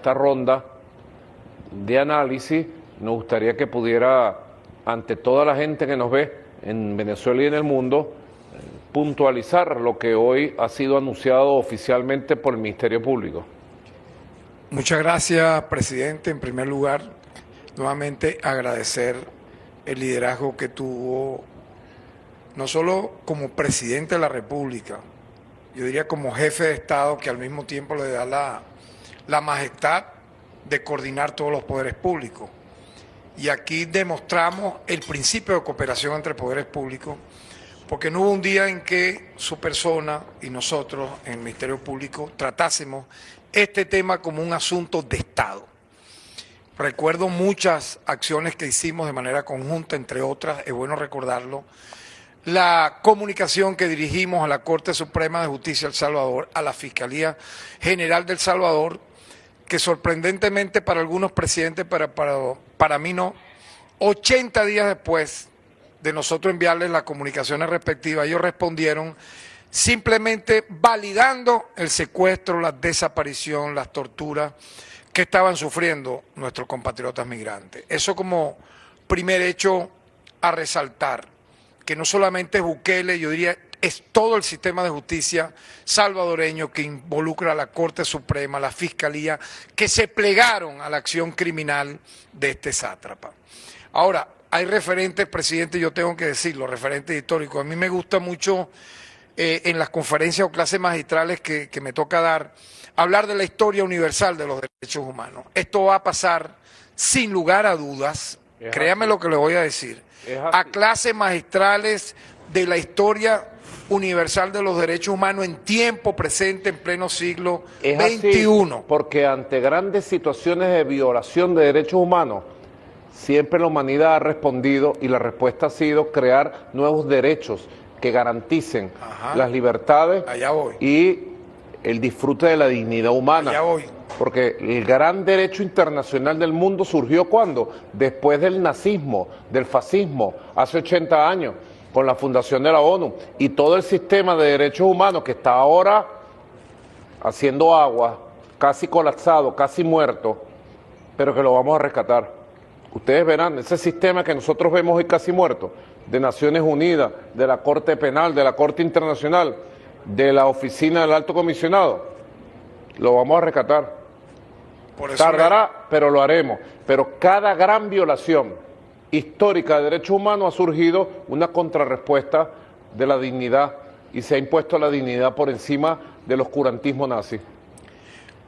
esta ronda de análisis, nos gustaría que pudiera, ante toda la gente que nos ve en Venezuela y en el mundo, puntualizar lo que hoy ha sido anunciado oficialmente por el Ministerio Público. Muchas gracias, presidente. En primer lugar, nuevamente agradecer el liderazgo que tuvo, no solo como presidente de la República, yo diría como jefe de Estado, que al mismo tiempo le da la majestad de coordinar todos los poderes públicos. Y aquí demostramos el principio de cooperación entre poderes públicos, porque no hubo un día en que su persona y nosotros en el Ministerio Público tratásemos este tema como un asunto de Estado. Recuerdo muchas acciones que hicimos de manera conjunta, entre otras, es bueno recordarlo, la comunicación que dirigimos a la Corte Suprema de Justicia de El Salvador, a la Fiscalía General de El Salvador, que sorprendentemente para algunos presidentes, para mí no, 80 días después de nosotros enviarles las comunicaciones respectivas, ellos respondieron simplemente validando el secuestro, la desaparición, las torturas que estaban sufriendo nuestros compatriotas migrantes. Eso como primer hecho a resaltar, que no solamente es Bukele, yo diría, es todo el sistema de justicia salvadoreño que involucra a la Corte Suprema, a la Fiscalía, que se plegaron a la acción criminal de este sátrapa. Ahora, hay referentes, presidente, yo tengo que decirlo, referentes históricos. A mí me gusta mucho en las conferencias o clases magistrales que me toca dar, hablar de la historia universal de los derechos humanos. Esto va a pasar sin lugar a dudas, créame lo que le voy a decir, a clases magistrales de la historia universal de los derechos humanos en tiempo presente, en pleno siglo XXI. Porque ante grandes situaciones de violación de derechos humanos, siempre la humanidad ha respondido y la respuesta ha sido crear nuevos derechos que garanticen las libertades y el disfrute de la dignidad humana. Porque el gran derecho internacional del mundo surgió ¿cuándo? Después del nazismo, del fascismo, hace 80 años, con la fundación de la ONU. Y todo el sistema de derechos humanos que está ahora haciendo agua, casi colapsado, casi muerto, pero que lo vamos a rescatar. Ustedes verán, ese sistema que nosotros vemos hoy casi muerto, de Naciones Unidas, de la Corte Penal, de la Corte Internacional, de la Oficina del Alto Comisionado, lo vamos a rescatar. Tardará, pero lo haremos. Pero cada gran violación histórica de derechos humanos ha surgido una contrarrespuesta de la dignidad y se ha impuesto la dignidad por encima del oscurantismo nazi.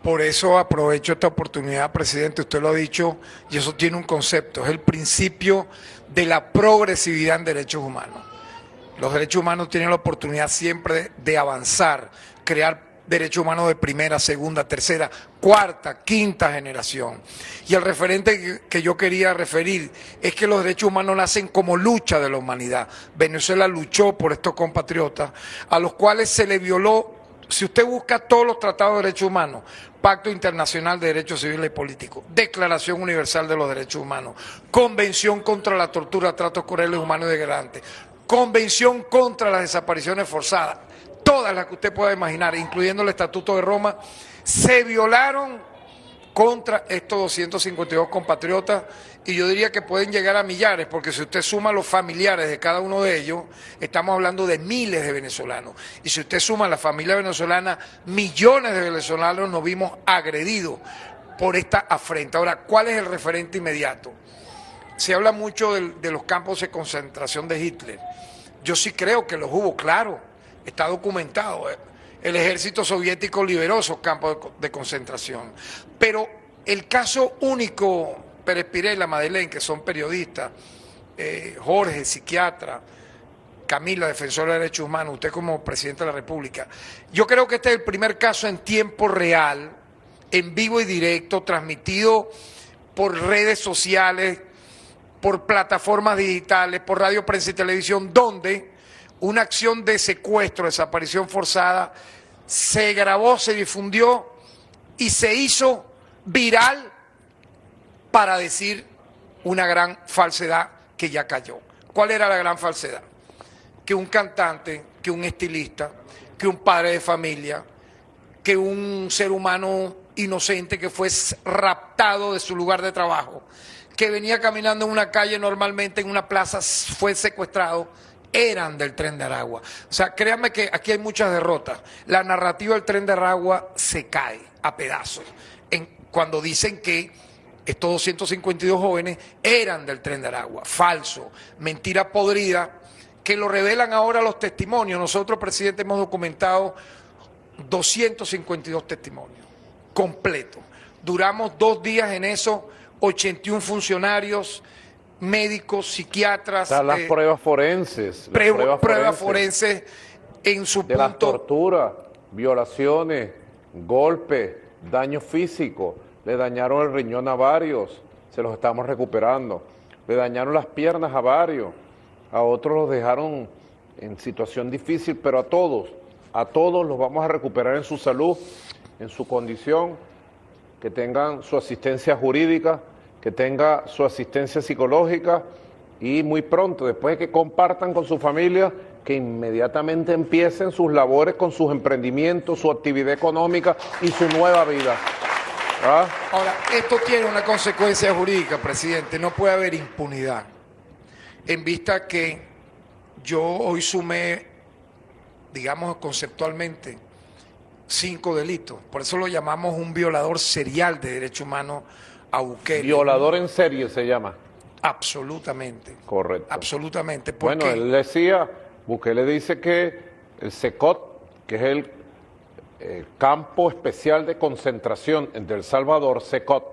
Por eso aprovecho esta oportunidad, presidente, usted lo ha dicho, y eso tiene un concepto, es el principio de la progresividad en derechos humanos. Los derechos humanos tienen la oportunidad siempre de avanzar, crear derechos humanos de primera, segunda, tercera, cuarta, quinta generación. Y el referente que yo quería referir es que los derechos humanos nacen como lucha de la humanidad. Venezuela luchó por estos compatriotas a los cuales se le violó. Si usted busca todos los tratados de derechos humanos, Pacto Internacional de Derechos Civiles y Políticos, Declaración Universal de los Derechos Humanos, Convención contra la Tortura, Tratos Crueles, Humanos y Degradantes, Convención contra las Desapariciones Forzadas, todas las que usted pueda imaginar, incluyendo el Estatuto de Roma, se violaron contra estos 252 compatriotas, y yo diría que pueden llegar a millares, porque si usted suma los familiares de cada uno de ellos, estamos hablando de miles de venezolanos. Y si usted suma la familia venezolana, millones de venezolanos nos vimos agredidos por esta afrenta. Ahora, ¿cuál es el referente inmediato? Se habla mucho de los campos de concentración de Hitler. Yo sí creo que los hubo, claro, está documentado. El ejército soviético liberó esos campos de concentración. Pero el caso único, Pérez Pirela, Madeleine, que son periodistas, Jorge, psiquiatra, Camila, defensora de derechos humanos, usted como presidente de la República, yo creo que este es el primer caso en tiempo real, en vivo y directo, transmitido por redes sociales, por plataformas digitales, por radio, prensa y televisión, donde una acción de secuestro, desaparición forzada, se grabó, se difundió y se hizo viral para decir una gran falsedad que ya cayó. ¿Cuál era la gran falsedad? Que un cantante, que un estilista, que un padre de familia, que un ser humano inocente que fue raptado de su lugar de trabajo, que venía caminando en una calle normalmente, en una plaza, fue secuestrado, eran del Tren de Aragua. O sea, créanme que aquí hay muchas derrotas. La narrativa del Tren de Aragua se cae a pedazos cuando dicen que estos 252 jóvenes eran del Tren de Aragua. Falso, mentira podrida, que lo revelan ahora los testimonios. Nosotros, presidente, hemos documentado 252 testimonios completos. Duramos 2 días en eso, 81 funcionarios, médicos, psiquiatras. Las pruebas forenses. Pruebas forenses en su de punto. Las torturas, violaciones, golpes, daño físico. Le dañaron el riñón a varios, se los estamos recuperando. Le dañaron las piernas a varios, a otros los dejaron en situación difícil, pero a todos los vamos a recuperar en su salud, en su condición, que tengan su asistencia jurídica, que tenga su asistencia psicológica y muy pronto, después de que compartan con su familia, que inmediatamente empiecen sus labores con sus emprendimientos, su actividad económica y su nueva vida. ¿Ah? Ahora, esto tiene una consecuencia jurídica, presidente, no puede haber impunidad. En vista que yo hoy sumé, digamos conceptualmente, 5 delitos. Por eso lo llamamos un violador serial de derechos humanos a Bukele. Violador en serie se llama. Absolutamente. Correcto. Absolutamente. Bueno, él decía, Bukele dice que el SECOT, que es el Campo Especial de Concentración de El Salvador, SECOT,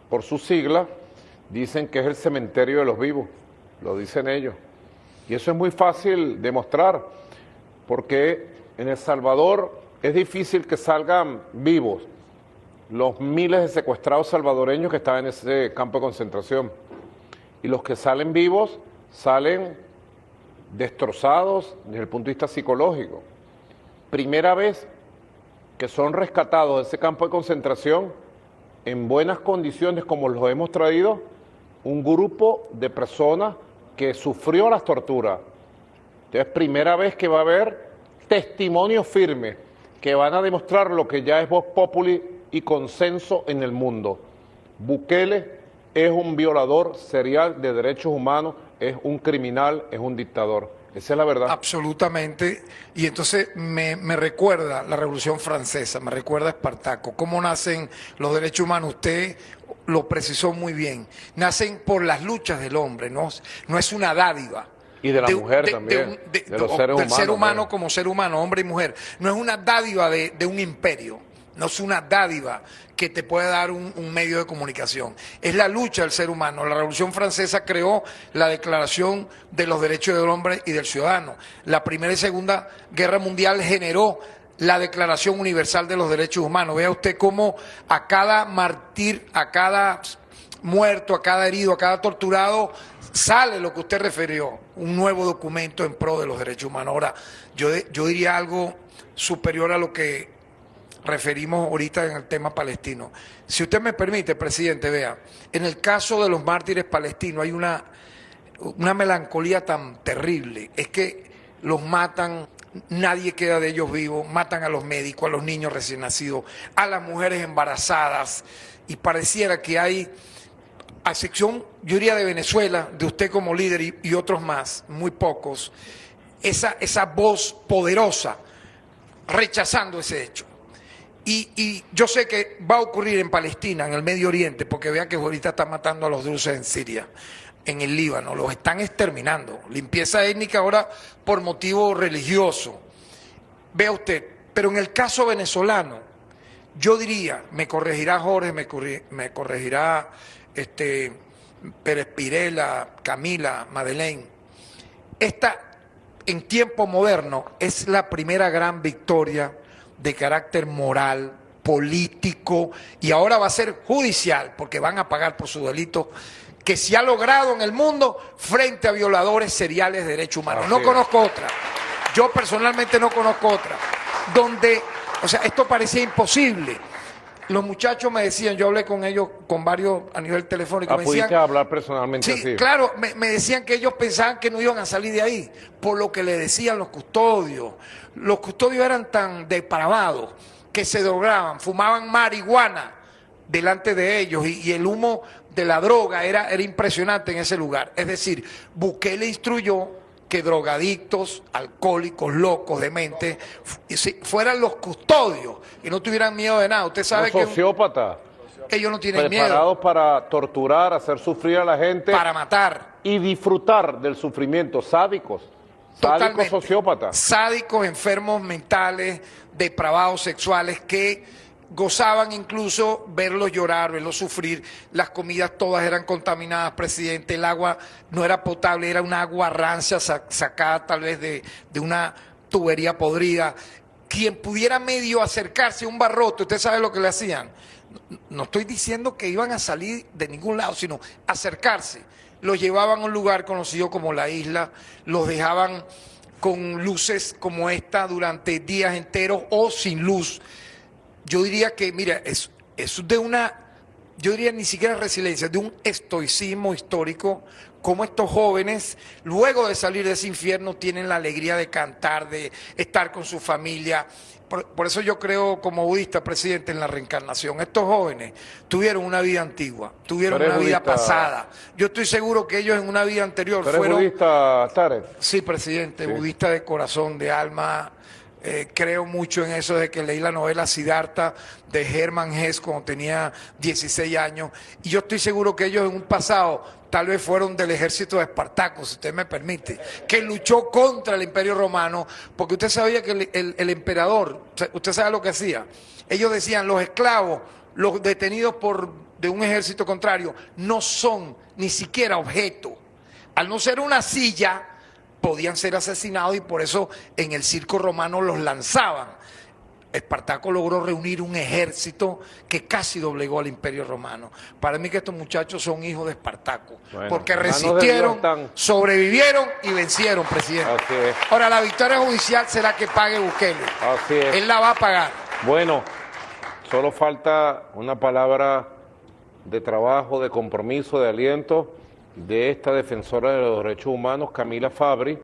por su sigla, dicen que es el cementerio de los vivos, lo dicen ellos. Y eso es muy fácil demostrar, porque en El Salvador es difícil que salgan vivos los miles de secuestrados salvadoreños que estaban en ese campo de concentración. Y los que salen vivos salen destrozados desde el punto de vista psicológico. Primera vez que son rescatados de ese campo de concentración en buenas condiciones, como los hemos traído, un grupo de personas que sufrió las torturas. Entonces, primera vez que va a haber testimonios firmes que van a demostrar lo que ya es vox populi y consenso en el mundo. Bukele es un violador serial de derechos humanos, es un criminal, es un dictador. Esa es la verdad. Absolutamente. Y entonces me recuerda la Revolución Francesa, me recuerda a Espartaco. ¿Cómo nacen los derechos humanos? Usted lo precisó muy bien. Nacen por las luchas del hombre, no es una dádiva. Y de la mujer también, de los seres humanos. Del ser humano como ser humano, hombre y mujer. No es una dádiva de un imperio. No es una dádiva que te puede dar un medio de comunicación. Es la lucha del ser humano. La Revolución Francesa creó la Declaración de los Derechos del Hombre y del Ciudadano. La Primera y Segunda Guerra Mundial generó la Declaración Universal de los Derechos Humanos. Vea usted cómo a cada mártir, a cada muerto, a cada herido, a cada torturado, sale lo que usted refirió, un nuevo documento en pro de los derechos humanos. Ahora, yo diría algo superior a lo que referimos ahorita en el tema palestino. Si usted me permite, presidente, vea, en el caso de los mártires palestinos hay una melancolía tan terrible. Es que los matan, nadie queda de ellos vivo, matan a los médicos, a los niños recién nacidos, a las mujeres embarazadas, y pareciera que hay, a excepción, yo diría, de Venezuela, de usted como líder y otros más, muy pocos, esa voz poderosa rechazando ese hecho. Y yo sé que va a ocurrir en Palestina, en el Medio Oriente, porque vea que ahorita están matando a los drusos en Siria, en el Líbano, los están exterminando. Limpieza étnica ahora por motivo religioso. Vea usted, pero en el caso venezolano, yo diría, me corregirá Jorge, me corregirá Pérez Pirela, Camila, Madeleine, esta en tiempo moderno es la primera gran victoria de carácter moral, político, y ahora va a ser judicial, porque van a pagar por su delito, que se ha logrado en el mundo frente a violadores seriales de derechos humanos. No conozco otra. Yo personalmente no conozco otra. Donde, o sea, esto parecía imposible. Los muchachos me decían, yo hablé con ellos, con varios a nivel telefónico. Me decían, ¿pudiste hablar personalmente sí, así? Claro, me decían que ellos pensaban que no iban a salir de ahí, por lo que le decían los custodios. Los custodios eran tan depravados que se drogaban, fumaban marihuana delante de ellos y el humo de la droga era impresionante en ese lugar. Es decir, Bukele instruyó que drogadictos, alcohólicos, locos, dementes, fueran los custodios y no tuvieran miedo de nada. Usted sabe los sociópatas, que ellos no tienen preparados miedo. para torturar, hacer sufrir a la gente. Para matar. Y disfrutar del sufrimiento. Sádicos. Totalmente. Sádicos sociópatas. Sádicos, enfermos mentales, depravados sexuales que gozaban incluso verlos llorar, verlos sufrir. Las comidas todas eran contaminadas, presidente. El agua no era potable, era una agua rancia sacada tal vez de una tubería podrida. Quien pudiera medio acercarse a un barrote, ¿usted sabe lo que le hacían? No estoy diciendo que iban a salir de ningún lado, sino acercarse. Los llevaban a un lugar conocido como la isla, los dejaban con luces como esta durante días enteros o sin luz. Yo diría que, mira, es de una, yo diría ni siquiera resiliencia, de un estoicismo histórico, como estos jóvenes, luego de salir de ese infierno, tienen la alegría de cantar, de estar con su familia. Por eso yo creo, como budista, presidente, en la reencarnación. Estos jóvenes tuvieron una vida antigua, tuvieron una vida pasada. Yo estoy seguro que ellos en una vida anterior ¿Tú eres fueron... budista, Tarek? Sí, presidente, Sí. budista de corazón, de alma. Creo mucho en eso de que leí la novela Siddhartha de Hermann Hesse cuando tenía 16 años. Y yo estoy seguro que ellos en un pasado tal vez fueron del ejército de Espartaco, si usted me permite, que luchó contra el Imperio Romano, porque usted sabía que el emperador, usted sabe lo que hacía. Ellos decían, los esclavos, los detenidos de un ejército contrario, no son ni siquiera objeto. Al no ser una silla, podían ser asesinados y por eso en el circo romano los lanzaban. Espartaco logró reunir un ejército que casi doblegó al Imperio Romano. Para mí que estos muchachos son hijos de Espartaco, bueno, porque resistieron, sobrevivieron y vencieron, presidente. Así es. Ahora, la victoria judicial será que pague Bukele. Así es. Él la va a pagar. Bueno, solo falta una palabra de trabajo, de compromiso, de aliento de esta defensora de los derechos humanos, Camila Fabri.